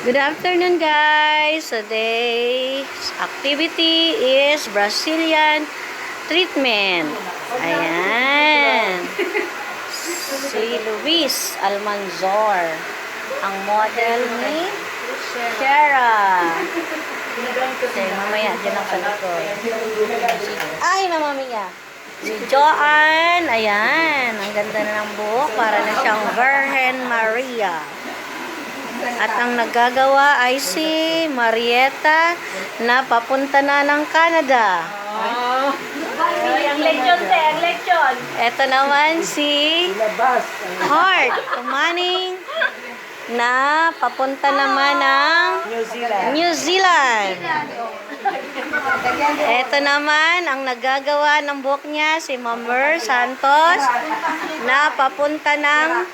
Good afternoon, guys. Today's activity is Brazilian treatment. Ayan. Si Luis Almanzor, ang model ni Shara. Okay, mamaya, dyan ang salikod. Ay, mamamiya. Si Joanne, ayan. Ang ganda na ng buhok. Para na siyang Virgen Maria. At ang naggagawa ay si Marieta na papunta na ng Canada. Ang lechon, te. Ang lechon. Ito naman si Heart Kumaning na papunta naman ng New Zealand. Ito naman ang naggagawa ng buhok niya si Mamer Santos na papunta ng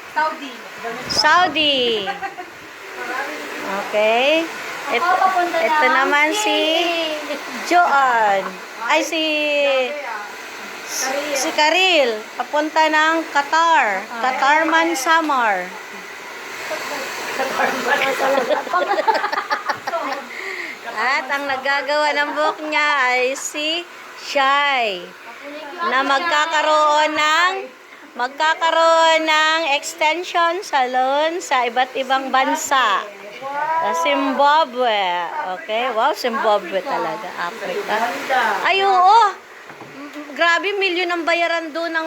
Saudi. Okay. Ito naman si Joanne. Ay, si Karil. Papunta ng Qatar. Qatarman Samar. At ang nagagawa ng buhok niya ay si Shai. Na magkakaroon ng extension salon sa iba't ibang bansa. Sa Zimbabwe. Okay? Wow, Zimbabwe talaga. Africa. Ay, oo. Grabe, milyon ang bayaran doon ng